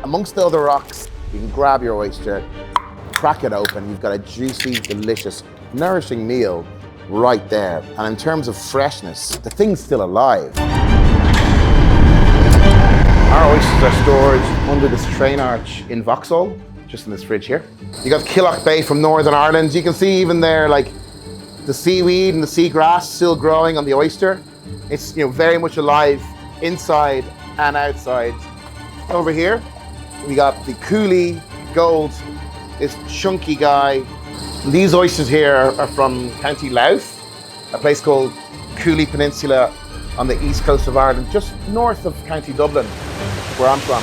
amongst the other rocks, you can grab your oyster, crack it open, you've got a juicy, delicious, nourishing meal right there. And in terms of freshness, the thing's still alive. Our oysters are stored under this train arch in Vauxhall, just in this fridge here. You got Killock Bay from Northern Ireland. You can see even there, like the seaweed and the seagrass still growing on the oyster. It's very much alive inside and outside. Over here, we got the Cooley Gold, this chunky guy. These oysters here are from County Louth, a place called Cooley Peninsula on the east coast of Ireland, just north of County Dublin, where I'm from.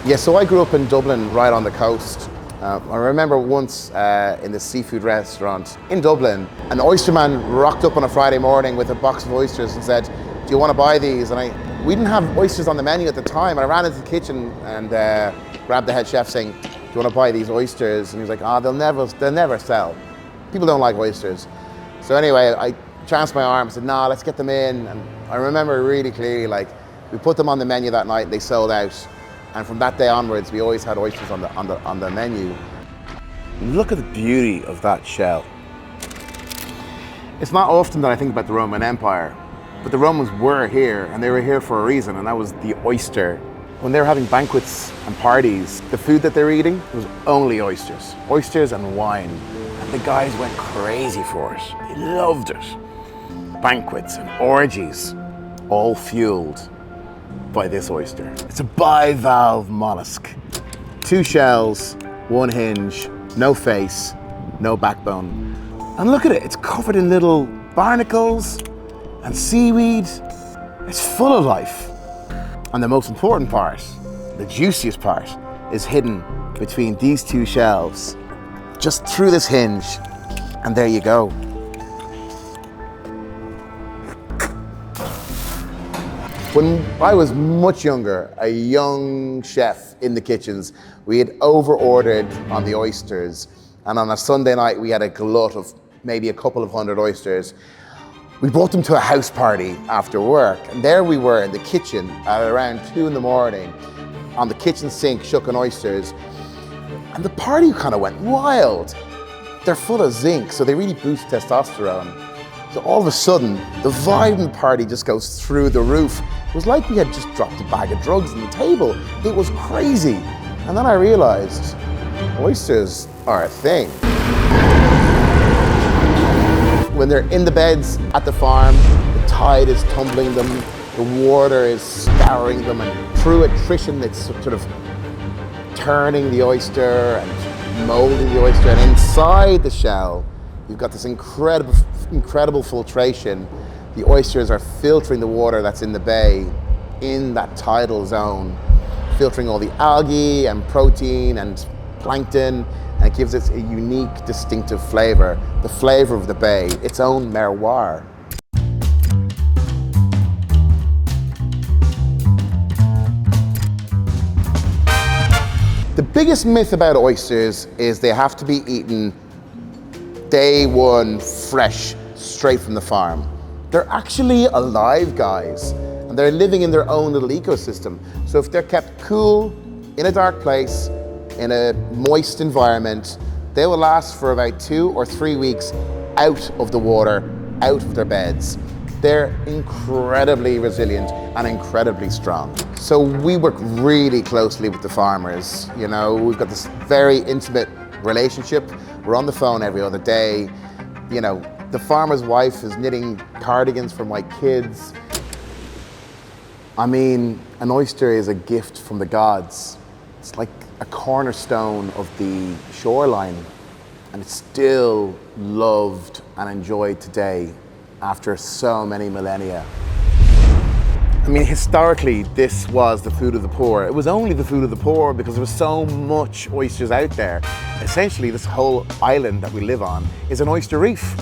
Yeah, so I grew up in Dublin, right on the coast. I remember once in the seafood restaurant in Dublin, an oysterman rocked up on a Friday morning with a box of oysters and said, "Do you want to buy these?" And we didn't have oysters on the menu at the time. And I ran into the kitchen and grabbed the head chef saying, "Do you want to buy these oysters?" And he was like, "Oh, they'll never sell. People don't like oysters." So anyway, I chanced my arm and said, "No, let's get them in." And I remember really clearly, like, we put them on the menu that night and they sold out. And from that day onwards, we always had oysters on the menu. Look at the beauty of that shell. It's not often that I think about the Roman Empire, but the Romans were here, and they were here for a reason, and that was the oyster. When they were having banquets and parties, the food that they were eating was only oysters. Oysters and wine. And the guys went crazy for it. They loved it. Banquets and orgies, all fueled by this oyster. It's a bivalve mollusk. 2 shells, 1 hinge, no face, no backbone. And look at it, it's covered in little barnacles and seaweed. It's full of life. And the most important part, the juiciest part, is hidden between these 2 shells, just through this hinge. And there you go. When I was much younger, a young chef in the kitchens, we had over-ordered on the oysters. And on a Sunday night, we had a glut of maybe a couple of 100 oysters. We brought them to a house party after work. And there we were in the kitchen at around 2 in the morning on the kitchen sink, shucking oysters. And the party kind of went wild. They're full of zinc, so they really boost testosterone. So all of a sudden, the vibe in the party just goes through the roof. It was like we had just dropped a bag of drugs on the table. It was crazy. And then I realized oysters are a thing. When they're in the beds at the farm, the tide is tumbling them, the water is scouring them, and through attrition, it's sort of turning the oyster and molding the oyster. And inside the shell, you've got this incredible filtration. The oysters are filtering the water that's in the bay in that tidal zone, filtering all the algae and protein and plankton, and it gives it a unique, distinctive flavor, the flavor of the bay, its own terroir. The biggest myth about oysters is they have to be eaten day one, fresh, straight from the farm. They're actually alive guys, and they're living in their own little ecosystem. So if they're kept cool, in a dark place, in a moist environment, they will last for about 2 or 3 weeks out of the water, out of their beds. They're incredibly resilient and incredibly strong. So we work really closely with the farmers. You know, we've got this very intimate relationship. We're on the phone every other day. You know, the farmer's wife is knitting cardigans for my kids. I mean, an oyster is a gift from the gods. It's like a cornerstone of the shoreline, and it's still loved and enjoyed today after so many millennia. I mean, historically, this was the food of the poor. It was only the food of the poor because there was so much oysters out there. Essentially, this whole island that we live on is an oyster reef.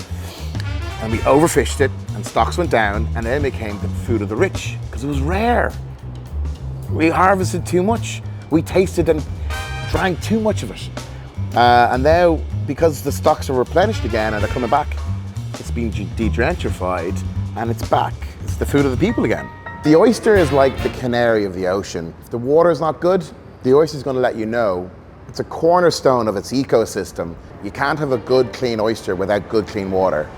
And we overfished it, and stocks went down, and then it became the food of the rich because it was rare. We harvested too much. We tasted and drank too much of it. And now, because the stocks are replenished again and they're coming back, it's been degentrified and it's back. It's the food of the people again. The oyster is like the canary of the ocean. If the water is not good, the oyster is going to let you know. It's a cornerstone of its ecosystem. You can't have a good, clean oyster without good, clean water.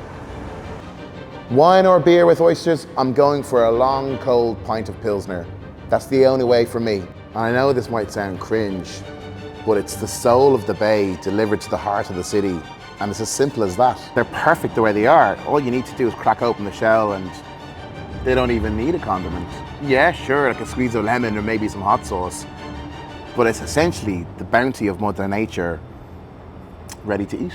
Wine or beer with oysters? I'm going for a long, cold pint of Pilsner. That's the only way for me. I know this might sound cringe, but it's the soul of the bay delivered to the heart of the city. And it's as simple as that. They're perfect the way they are. All you need to do is crack open the shell and they don't even need a condiment. Yeah, sure, like a squeeze of lemon or maybe some hot sauce. But it's essentially the bounty of Mother Nature ready to eat.